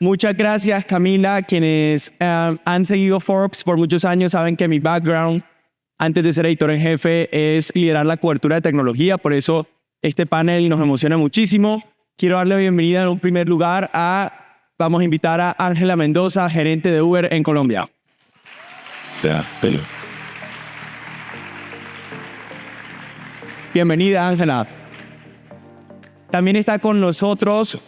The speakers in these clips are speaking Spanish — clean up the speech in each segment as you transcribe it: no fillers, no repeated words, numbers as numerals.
Muchas gracias, Camila. Quienes han seguido Forbes por muchos años saben que mi background, antes de ser editor en jefe, es liderar la cobertura de tecnología. Por eso este panel nos emociona muchísimo. Quiero darle la bienvenida en un primer lugar vamos a invitar a Ángela Mendoza, gerente de Uber en Colombia. Bienvenida, Ángela. También está con nosotros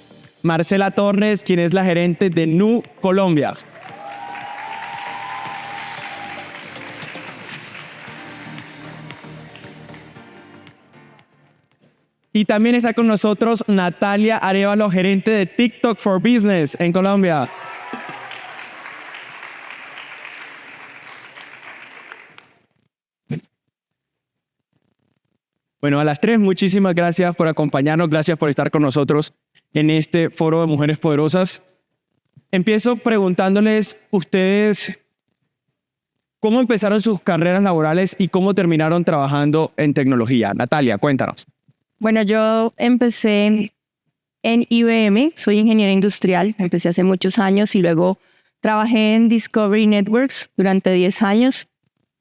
Marcela Torres, quien es la gerente de Nu Colombia. Y también está con nosotros Natalia Arévalo, gerente de TikTok for Business en Colombia. Bueno, a las tres, muchísimas gracias por acompañarnos, gracias por estar con nosotros en este foro de Mujeres Poderosas. Empiezo preguntándoles ustedes cómo empezaron sus carreras laborales y cómo terminaron trabajando en tecnología. Natalia, cuéntanos. Bueno, yo empecé en IBM, soy ingeniera industrial, empecé hace muchos años y luego trabajé en Discovery Networks durante 10 años.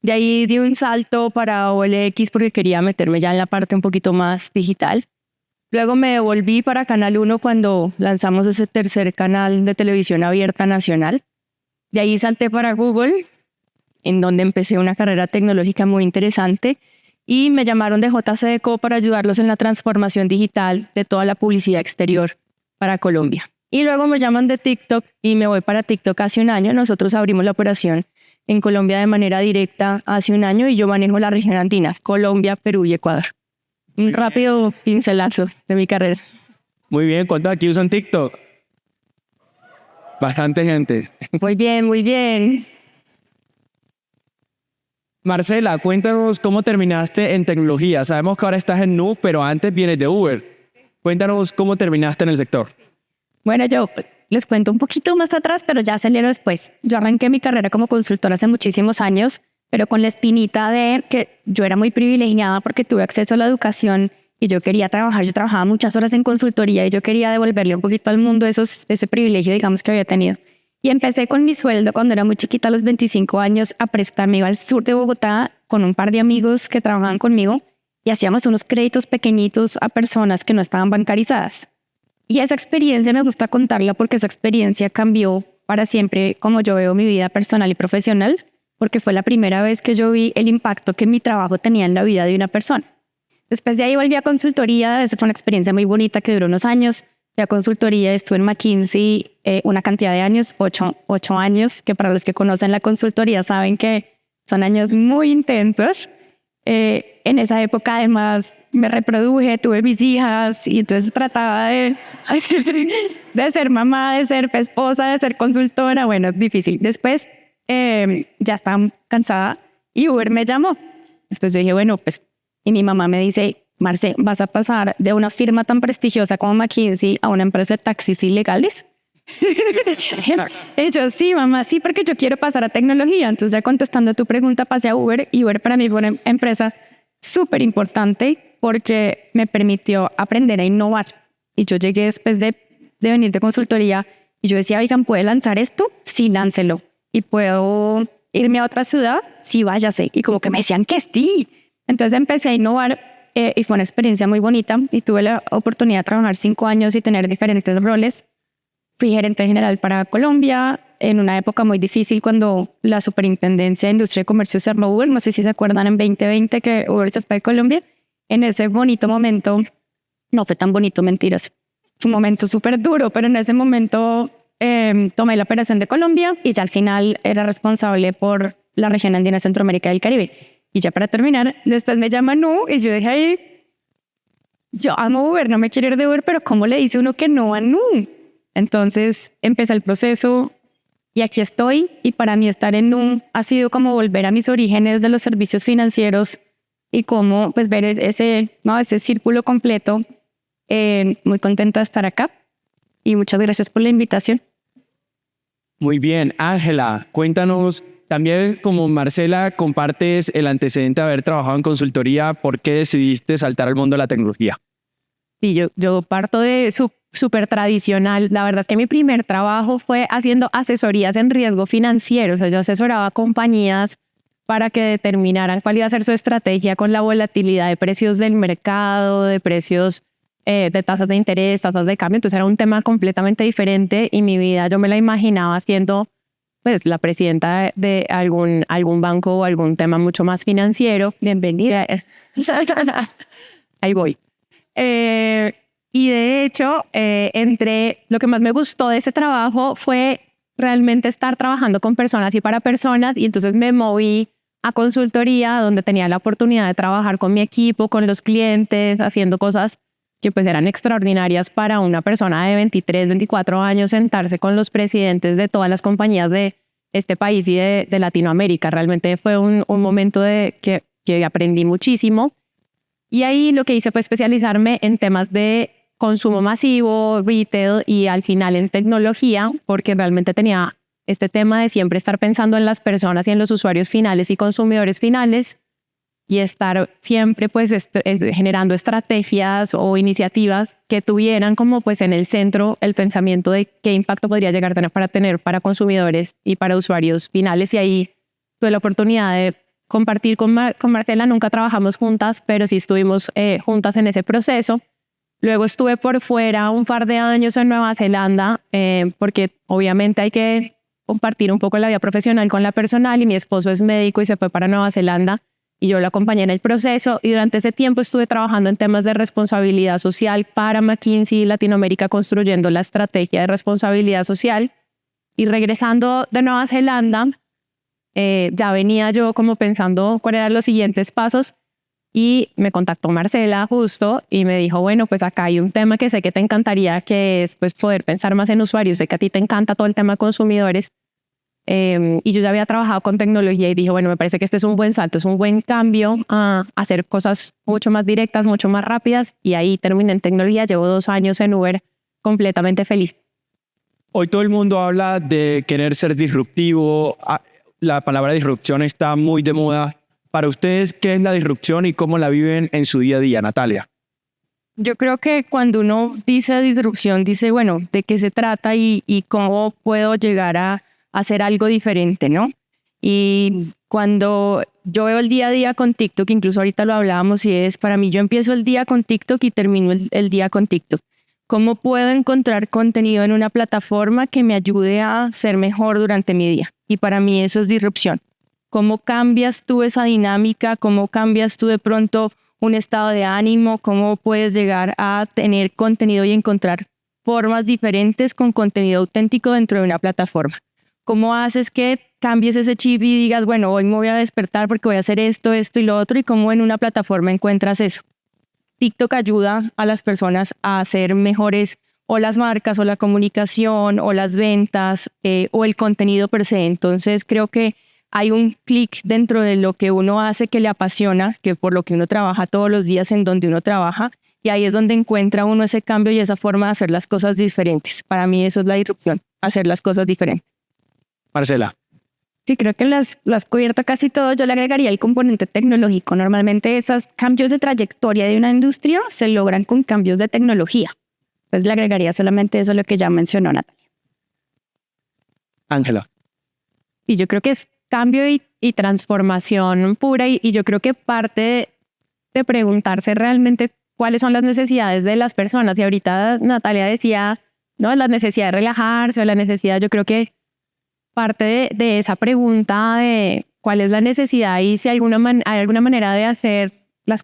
De ahí di un salto para OLX porque quería meterme ya en la parte un poquito más digital. Luego me devolví para Canal 1 cuando lanzamos ese tercer canal de televisión abierta nacional. De ahí salté para Google, en donde empecé una carrera tecnológica muy interesante. Y me llamaron de JCDecaux para ayudarlos en la transformación digital de toda la publicidad exterior para Colombia. Y luego me llaman de TikTok y me voy para TikTok hace un año. Nosotros abrimos la operación en Colombia de manera directa hace un año y yo manejo la región andina, Colombia, Perú y Ecuador. Un rápido pincelazo de mi carrera. Muy bien, ¿cuántos aquí usan TikTok? Bastante gente. Muy bien, muy bien. Marcela, cuéntanos cómo terminaste en tecnología. Sabemos que ahora estás en Nu, pero antes vienes de Uber. Cuéntanos cómo terminaste en el sector. Bueno, yo les cuento un poquito más atrás, pero ya acelero después. Yo arranqué mi carrera como consultora hace muchísimos años, pero con la espinita de que yo era muy privilegiada porque tuve acceso a la educación y yo quería trabajar. Yo trabajaba muchas horas en consultoría y yo quería devolverle un poquito al mundo ese privilegio, digamos, que había tenido. Y empecé con mi sueldo cuando era muy chiquita, a los 25 años, a prestarme. Iba al sur de Bogotá con un par de amigos que trabajaban conmigo y hacíamos unos créditos pequeñitos a personas que no estaban bancarizadas. Y esa experiencia me gusta contarla porque esa experiencia cambió para siempre como yo veo mi vida personal y profesional, porque fue la primera vez que yo vi el impacto que mi trabajo tenía en la vida de una persona. Después de ahí volví a consultoría. Esa fue una experiencia muy bonita que duró unos años. Fui a consultoría, estuve en McKinsey una cantidad de años, 8 años, que para los que conocen la consultoría saben que son años muy intensos. En esa época además me reproduje, tuve mis hijas y entonces trataba de ser mamá, de ser esposa, de ser consultora. Bueno, es difícil. Después ya estaba cansada y Uber me llamó. Entonces yo dije, bueno, pues, y mi mamá me dice, Marce, ¿vas a pasar de una firma tan prestigiosa como McKinsey a una empresa de taxis ilegales? Y yo, sí, mamá, sí, porque yo quiero pasar a tecnología. Entonces, ya contestando tu pregunta, pasé a Uber y Uber para mí fue una empresa súper importante porque me permitió aprender a innovar. Y yo llegué después de venir de consultoría y yo decía, oigan, ¿puede lanzar esto? Sí, láncelo. ¿Y puedo irme a otra ciudad? Sí, váyase. Y como que me decían que sí. Entonces empecé a innovar. Y fue una experiencia muy bonita y tuve la oportunidad de trabajar 5 años y tener diferentes roles. Fui gerente general para Colombia en una época muy difícil cuando la Superintendencia de Industria y Comercio cerró Uber. No sé si se acuerdan en 2020 que Uber se fue de Colombia. En ese bonito momento, no fue tan bonito, mentiras. Fue un momento súper duro, pero en ese momento tomé la operación de Colombia y ya al final era responsable por la región andina, Centroamérica y el Caribe. Y ya para terminar, después me llama Nu y yo dije, ay, yo amo Uber, no me quiero ir de Uber, pero ¿cómo le dice uno que no a Nu? Entonces empecé el proceso y aquí estoy. Y para mí estar en Nu ha sido como volver a mis orígenes de los servicios financieros y cómo pues ver ese círculo completo. Muy contenta de estar acá y muchas gracias por la invitación. Muy bien, Ángela, cuéntanos. También, como Marcela, compartes el antecedente de haber trabajado en consultoría. ¿Por qué decidiste saltar al mundo de la tecnología? Sí, yo parto de súper tradicional. La verdad que mi primer trabajo fue haciendo asesorías en riesgo financiero. O sea, yo asesoraba a compañías para que determinaran cuál iba a ser su estrategia con la volatilidad de precios del mercado, de precios de tasas de interés, tasas de cambio. Entonces era un tema completamente diferente y mi vida yo me la imaginaba siendo pues la presidenta de algún banco o algún tema mucho más financiero. Bienvenida. Ahí voy. Y de hecho, lo que más me gustó de ese trabajo fue realmente estar trabajando con personas y para personas, y entonces me moví a consultoría donde tenía la oportunidad de trabajar con mi equipo, con los clientes, haciendo cosas que pues eran extraordinarias para una persona de 23, 24 años, sentarse con los presidentes de todas las compañías de este país y de Latinoamérica. Realmente fue un momento que aprendí muchísimo. Y ahí lo que hice fue especializarme en temas de consumo masivo, retail y al final en tecnología, porque realmente tenía este tema de siempre estar pensando en las personas y en los usuarios finales y consumidores finales y estar siempre pues generando estrategias o iniciativas que tuvieran como pues en el centro el pensamiento de qué impacto podría llegar a tener para consumidores y para usuarios finales. Y ahí tuve la oportunidad de compartir con Marcela. Nunca trabajamos juntas, pero sí estuvimos juntas en ese proceso. Luego estuve por fuera un par de años en Nueva Zelanda, porque obviamente hay que compartir un poco la vida profesional con la personal, y mi esposo es médico y se fue para Nueva Zelanda y yo lo acompañé en el proceso, y durante ese tiempo estuve trabajando en temas de responsabilidad social para McKinsey Latinoamérica, construyendo la estrategia de responsabilidad social. Y regresando de Nueva Zelanda, ya venía yo como pensando cuáles eran los siguientes pasos, y me contactó Marcela justo y me dijo, bueno, pues acá hay un tema que sé que te encantaría, que es pues poder pensar más en usuarios. Sé que a ti te encanta todo el tema de consumidores, y yo ya había trabajado con tecnología y dije, bueno, me parece que este es un buen salto, es un buen cambio a hacer cosas mucho más directas, mucho más rápidas, y ahí terminé en tecnología. Llevo 2 años en Uber, completamente feliz. Hoy todo el mundo habla de querer ser disruptivo. La palabra disrupción está muy de moda. Para ustedes, ¿qué es la disrupción y cómo la viven en su día a día, Natalia? Yo creo que cuando uno dice disrupción, dice, bueno, ¿de qué se trata y cómo puedo llegar a hacer algo diferente, ¿no? Y cuando yo veo el día a día con TikTok, incluso ahorita lo hablábamos, y es, para mí, yo empiezo el día con TikTok y termino el día con TikTok. ¿Cómo puedo encontrar contenido en una plataforma que me ayude a ser mejor durante mi día? Y para mí eso es disrupción. ¿Cómo cambias tú esa dinámica? ¿Cómo cambias tú de pronto un estado de ánimo? ¿Cómo puedes llegar a tener contenido y encontrar formas diferentes con contenido auténtico dentro de una plataforma? ¿Cómo haces que cambies ese chip y digas, bueno, hoy me voy a despertar porque voy a hacer esto, esto y lo otro? ¿Y cómo en una plataforma encuentras eso? TikTok ayuda a las personas a hacer mejores o las marcas o la comunicación o las ventas, o el contenido per se. Entonces creo que hay un clic dentro de lo que uno hace que le apasiona, que por lo que uno trabaja todos los días en donde uno trabaja, y ahí es donde encuentra uno ese cambio y esa forma de hacer las cosas diferentes. Para mí eso es la disrupción, hacer las cosas diferentes. Marcela. Sí, creo que lo has cubierto casi todo. Yo le agregaría el componente tecnológico. Normalmente esos cambios de trayectoria de una industria se logran con cambios de tecnología. Pues le agregaría solamente eso, lo que ya mencionó Natalia. Ángela. Y yo creo que es cambio y transformación pura, y yo creo que parte de preguntarse realmente cuáles son las necesidades de las personas. Y ahorita Natalia decía, ¿no?, la necesidad de relajarse o la necesidad. Yo creo que parte de esa pregunta de cuál es la necesidad y si hay alguna manera de hacer las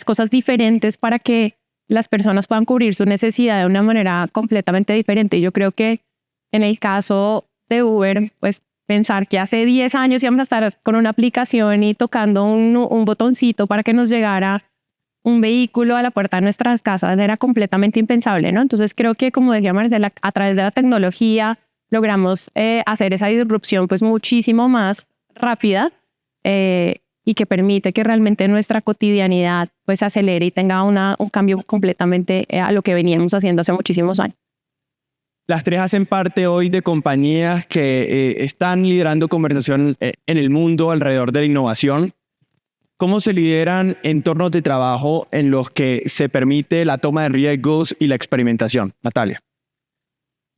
cosas diferentes para que las personas puedan cubrir su necesidad de una manera completamente diferente. Yo creo que en el caso de Uber, pues pensar que hace 10 años íbamos a estar con una aplicación y tocando un botoncito para que nos llegara un vehículo a la puerta de nuestras casas era completamente impensable, ¿no? Entonces creo que, como decía Marcela, a través de la tecnología logramos hacer esa disrupción pues muchísimo más rápida, y que permite que realmente nuestra cotidianidad pues se acelere y tenga un cambio completamente a lo que veníamos haciendo hace muchísimos años. Las tres hacen parte hoy de compañías que están liderando conversación en el mundo alrededor de la innovación. ¿Cómo se lideran entornos de trabajo en los que se permite la toma de riesgos y la experimentación? Natalia.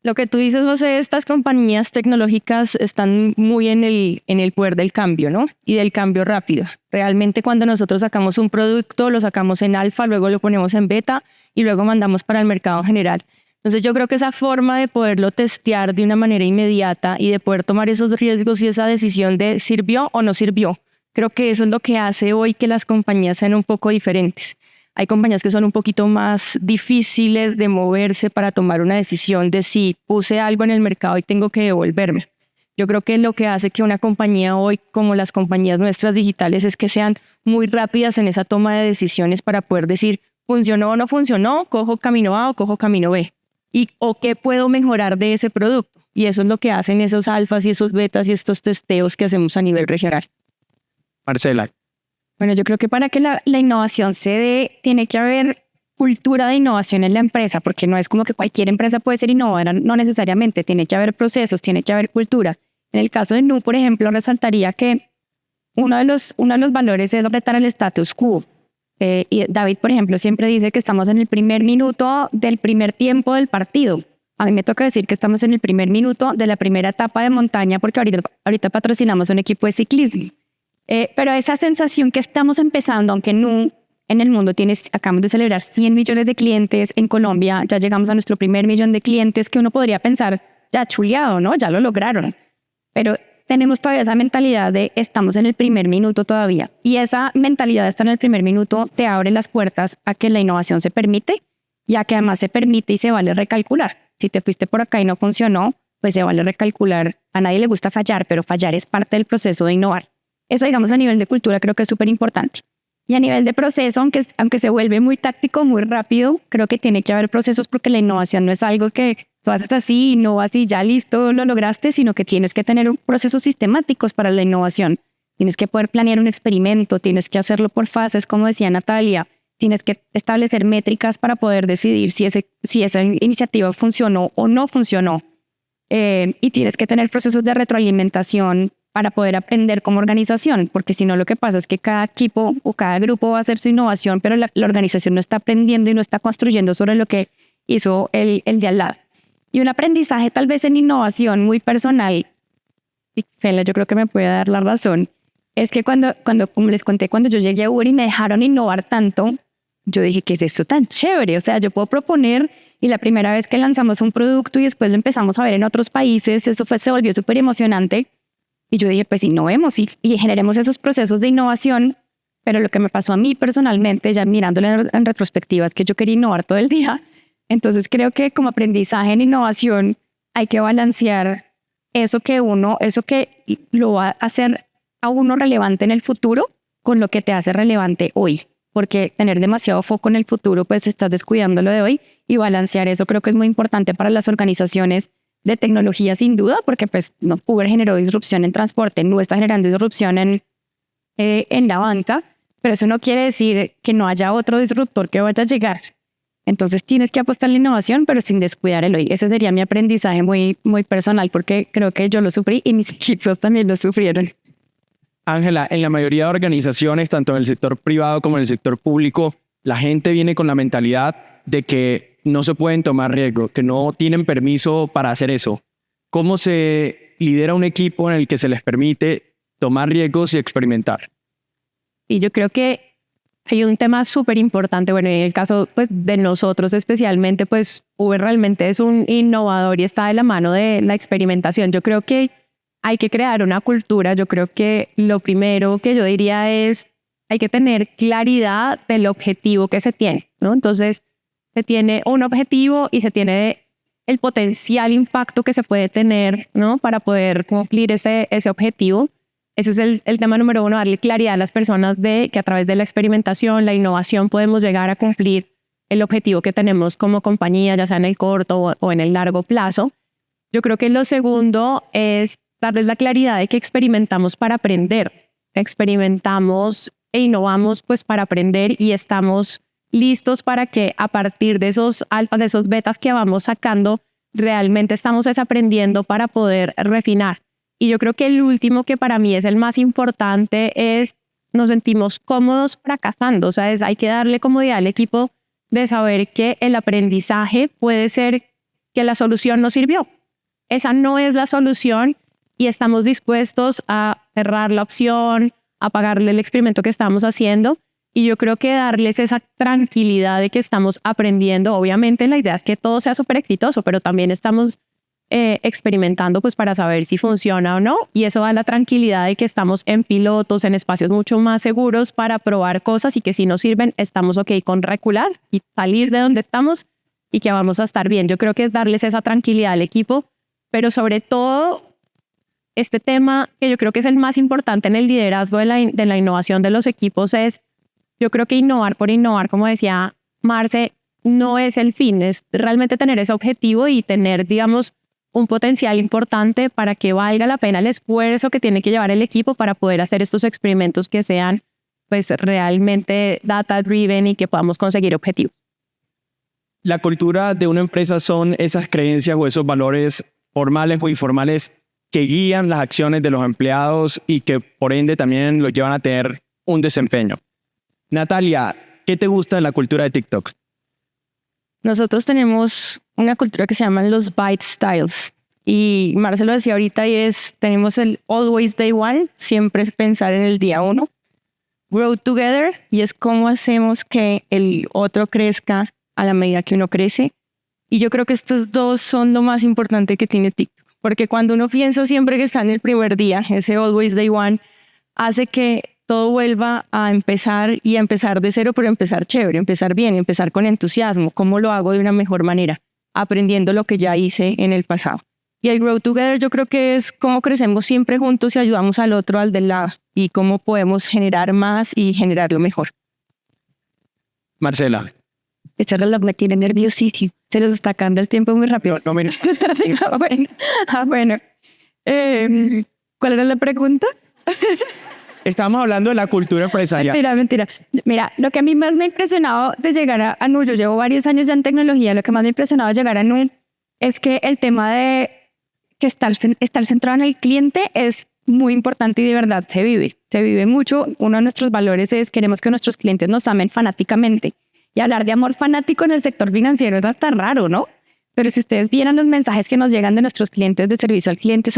Lo que tú dices, José, estas compañías tecnológicas están muy en el poder del cambio, ¿no? Y del cambio rápido. Realmente cuando nosotros sacamos un producto, lo sacamos en alfa, luego lo ponemos en beta y luego mandamos para el mercado general. Entonces yo creo que esa forma de poderlo testear de una manera inmediata y de poder tomar esos riesgos y esa decisión de sirvió o no sirvió, creo que eso es lo que hace hoy que las compañías sean un poco diferentes. Hay compañías que son un poquito más difíciles de moverse para tomar una decisión de si puse algo en el mercado y tengo que devolverme. Yo creo que lo que hace que una compañía hoy, como las compañías nuestras digitales, es que sean muy rápidas en esa toma de decisiones para poder decir, funcionó o no funcionó, cojo camino A o cojo camino B. O qué puedo mejorar de ese producto. Y eso es lo que hacen esos alfas y esos betas y estos testeos que hacemos a nivel regional. Marcela. Bueno, yo creo que para que la innovación se dé, tiene que haber cultura de innovación en la empresa, porque no es como que cualquier empresa puede ser innovadora, no necesariamente. Tiene que haber procesos, tiene que haber cultura. En el caso de Nu, por ejemplo, resaltaría que uno de los valores es retar el status quo. Y David, por ejemplo, siempre dice que estamos en el primer minuto del primer tiempo del partido. A mí me toca decir que estamos en el primer minuto de la primera etapa de montaña, porque ahorita patrocinamos un equipo de ciclismo. Pero esa sensación que estamos empezando, aunque no en el mundo acabamos de celebrar 100 millones de clientes en Colombia, ya llegamos a nuestro primer millón de clientes, que uno podría pensar, ya chuleado, ¿no? Ya lo lograron. Pero tenemos todavía esa mentalidad de estamos en el primer minuto todavía. Y esa mentalidad de estar en el primer minuto te abre las puertas a que la innovación se permite, y a que además se permite y se vale recalcular. Si te fuiste por acá y no funcionó, pues se vale recalcular. A nadie le gusta fallar, pero fallar es parte del proceso de innovar. Eso, digamos, a nivel de cultura creo que es súper importante. Y a nivel de proceso, aunque se vuelve muy táctico, muy rápido, creo que tiene que haber procesos, porque la innovación no es algo que tú haces así, innovas y ya listo, lo lograste, sino que tienes que tener procesos sistemáticos para la innovación. Tienes que poder planear un experimento, tienes que hacerlo por fases, como decía Natalia, tienes que establecer métricas para poder decidir si esa iniciativa funcionó o no funcionó. Y tienes que tener procesos de retroalimentación para poder aprender como organización, porque si no, lo que pasa es que cada equipo o cada grupo va a hacer su innovación, pero la organización no está aprendiendo y no está construyendo sobre lo que hizo el de al lado. Y un aprendizaje tal vez en innovación muy personal, y Fela, yo creo que me puede dar la razón, es que cuando como les conté, cuando yo llegué a Uber y me dejaron innovar tanto, yo dije, ¿qué es esto tan chévere? O sea, yo puedo proponer, y la primera vez que lanzamos un producto y después lo empezamos a ver en otros países, se volvió súper emocionante. Y yo dije, pues innovemos y generemos esos procesos de innovación. Pero lo que me pasó a mí personalmente, ya mirándolo en retrospectiva, es que yo quería innovar todo el día. Entonces creo que como aprendizaje en innovación hay que balancear eso que lo va a hacer a uno relevante en el futuro con lo que te hace relevante hoy. Porque tener demasiado foco en el futuro, pues estás descuidando lo de hoy, y balancear eso creo que es muy importante para las organizaciones de tecnología, sin duda, porque pues no, Uber generó disrupción en transporte, no está generando disrupción en la banca, pero eso no quiere decir que no haya otro disruptor que vaya a llegar. Entonces tienes que apostar en la innovación, pero sin descuidar el hoy. Ese sería mi aprendizaje muy, muy personal, porque creo que yo lo sufrí y mis equipos también lo sufrieron. Ángela, en la mayoría de organizaciones, tanto en el sector privado como en el sector público, la gente viene con la mentalidad de que no se pueden tomar riesgos, que no tienen permiso para hacer eso. ¿Cómo se lidera un equipo en el que se les permite tomar riesgos y experimentar? Y yo creo que hay un tema súper importante, bueno, en el caso pues, de nosotros especialmente, pues Uber realmente es un innovador y está de la mano de la experimentación. Yo creo que hay que crear una cultura. Yo creo que lo primero que yo diría es hay que tener claridad del objetivo que se tiene, ¿no? Entonces, se tiene un objetivo y se tiene el potencial impacto que se puede tener, ¿no? Para poder cumplir ese objetivo. Eso es el tema número uno, darle claridad a las personas de que a través de la experimentación, la innovación, podemos llegar a cumplir el objetivo que tenemos como compañía, ya sea en el corto o en el largo plazo. Yo creo que lo segundo es darles la claridad de que experimentamos para aprender. Experimentamos e innovamos pues para aprender, y estamos listos para que a partir de esos alfas, de esos betas que vamos sacando, realmente estamos desaprendiendo para poder refinar. Y yo creo que el último, que para mí es el más importante, es nos sentimos cómodos fracasando. O sea, hay que darle comodidad al equipo de saber que el aprendizaje puede ser que la solución no sirvió. Esa no es la solución y estamos dispuestos a cerrar la opción, a pagarle el experimento que estamos haciendo. Y yo creo que darles esa tranquilidad de que estamos aprendiendo. Obviamente la idea es que todo sea súper exitoso, pero también estamos experimentando pues para saber si funciona o no. Y eso da la tranquilidad de que estamos en pilotos, en espacios mucho más seguros para probar cosas y que si no sirven, estamos ok con recular y salir de donde estamos y que vamos a estar bien. Yo creo que es darles esa tranquilidad al equipo, pero sobre todo este tema que yo creo que es el más importante en el liderazgo de la innovación de los equipos es, yo creo que innovar por innovar, como decía Marce, no es el fin, es realmente tener ese objetivo y tener, digamos, un potencial importante para que valga la pena el esfuerzo que tiene que llevar el equipo para poder hacer estos experimentos que sean pues realmente data driven y que podamos conseguir objetivos. La cultura de una empresa son esas creencias o esos valores formales o informales que guían las acciones de los empleados y que por ende también los llevan a tener un desempeño. Natalia, ¿qué te gusta de la cultura de TikTok? Nosotros tenemos una cultura que se llama los Byte Styles. Y Marcelo decía ahorita tenemos el Always Day One, siempre pensar en el día uno. Grow Together, y es cómo hacemos que el otro crezca a la medida que uno crece. Y yo creo que estos dos son lo más importante que tiene TikTok. Porque cuando uno piensa siempre que está en el primer día, ese Always Day One, hace que todo vuelva a empezar y a empezar de cero, pero empezar chévere, empezar bien, empezar con entusiasmo. ¿Cómo lo hago de una mejor manera? Aprendiendo lo que ya hice en el pasado. Y el Grow Together yo creo que es cómo crecemos siempre juntos y ayudamos al otro, al del lado, y cómo podemos generar más y generarlo mejor. Marcela. Este reloj me tiene nerviosísimo. Se nos está acabando el tiempo muy rápido. No, mira. Bueno. ¿Cuál era la pregunta? Estamos hablando de la cultura empresarial. Mentira. Mira, lo que a mí más me ha impresionado de llegar a Nu, yo llevo varios años ya en tecnología, lo que más me ha impresionado de llegar a Nu es que el tema de que estar centrado en el cliente es muy importante y de verdad se vive mucho. Uno de nuestros valores es queremos que nuestros clientes nos amen fanáticamente. Y hablar de amor fanático en el sector financiero es hasta raro, ¿no? Pero si ustedes vieran los mensajes que nos llegan de nuestros clientes de servicio al cliente,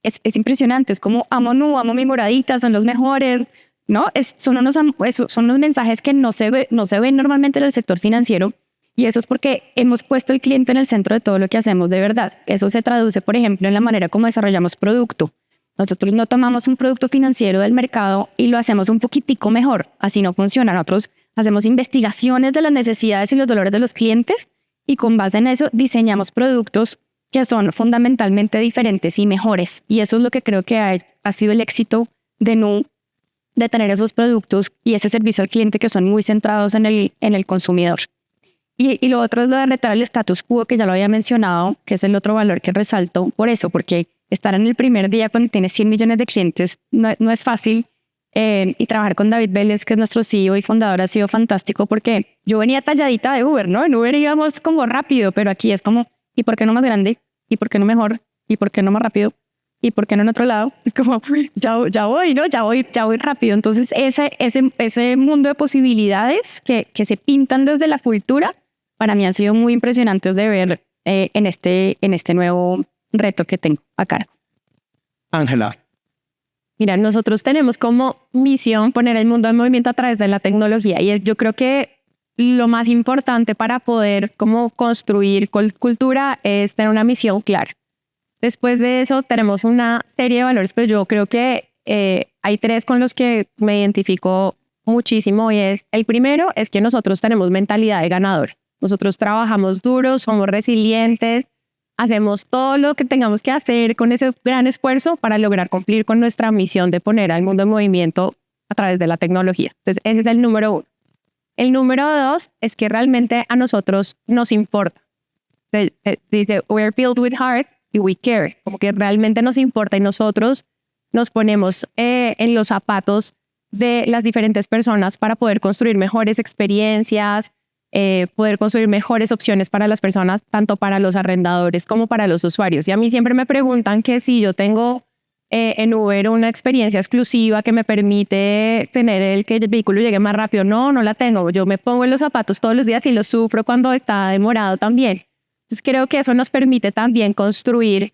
es impresionante. Es como amo Nu, amo mi moradita, son los mejores, ¿no? Son unos mensajes que no se ven normalmente en el sector financiero. Y eso es porque hemos puesto el cliente en el centro de todo lo que hacemos de verdad. Eso se traduce, por ejemplo, en la manera como desarrollamos producto. Nosotros no tomamos un producto financiero del mercado y lo hacemos un poquitico mejor. Así no funciona. Nosotros hacemos investigaciones de las necesidades y los dolores de los clientes y con base en eso diseñamos productos que son fundamentalmente diferentes y mejores. Y eso es lo que creo que ha sido el éxito de Nu, de tener esos productos y ese servicio al cliente que son muy centrados en el consumidor. Y lo otro es lo de retar el status quo, que ya lo había mencionado, que es el otro valor que resalto por eso, porque estar en el primer día cuando tienes 100 millones de clientes no es fácil. Y trabajar con David Vélez, que es nuestro CEO y fundador, ha sido fantástico porque yo venía talladita de Uber, ¿no? En Uber íbamos como rápido, pero aquí es como, ¿y por qué no más grande? ¿Y por qué no mejor? ¿Y por qué no más rápido? ¿Y por qué no en otro lado? Es como, ya voy, ¿no? Ya voy rápido. Entonces, ese mundo de posibilidades que se pintan desde la cultura, para mí han sido muy impresionantes de ver en este nuevo reto que tengo a cargo. Ángela. Mira, nosotros tenemos como misión poner el mundo en movimiento a través de la tecnología y yo creo que lo más importante para poder como construir cultura es tener una misión clara. Después de eso tenemos una serie de valores, pero yo creo que hay tres con los que me identifico muchísimo y el primero es que nosotros tenemos mentalidad de ganador. Nosotros trabajamos duro, somos resilientes, hacemos todo lo que tengamos que hacer con ese gran esfuerzo para lograr cumplir con nuestra misión de poner al mundo en movimiento a través de la tecnología. Entonces, ese es el número uno. El número dos es que realmente a nosotros nos importa. Dice, we're built with heart y we care. Como que realmente nos importa y nosotros nos ponemos en los zapatos de las diferentes personas para poder construir mejores experiencias, poder construir mejores opciones para las personas, tanto para los arrendadores como para los usuarios. Y a mí siempre me preguntan que si yo tengo en Uber una experiencia exclusiva que me permite tener que el vehículo llegue más rápido. No, no la tengo. Yo me pongo en los zapatos todos los días y lo sufro cuando está demorado también. Entonces creo que eso nos permite también construir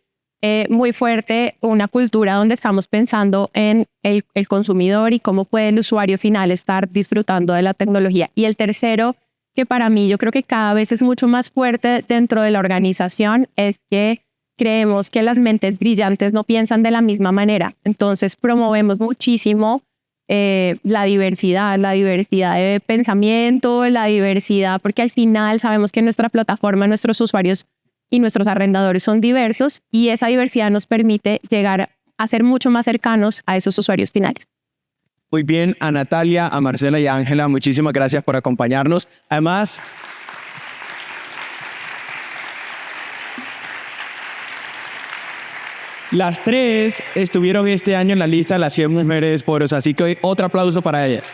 muy fuerte una cultura donde estamos pensando en el consumidor y cómo puede el usuario final estar disfrutando de la tecnología. Y el tercero, que para mí yo creo que cada vez es mucho más fuerte dentro de la organización, es que creemos que las mentes brillantes no piensan de la misma manera. Entonces promovemos muchísimo la diversidad de pensamiento, la diversidad, porque al final sabemos que nuestra plataforma, nuestros usuarios y nuestros arrendadores son diversos y esa diversidad nos permite llegar a ser mucho más cercanos a esos usuarios finales. Muy bien, a Natalia, a Marcela y a Ángela, muchísimas gracias por acompañarnos. Además, las tres estuvieron este año en la lista de las 100 mujeres poderosas, así que otro aplauso para ellas.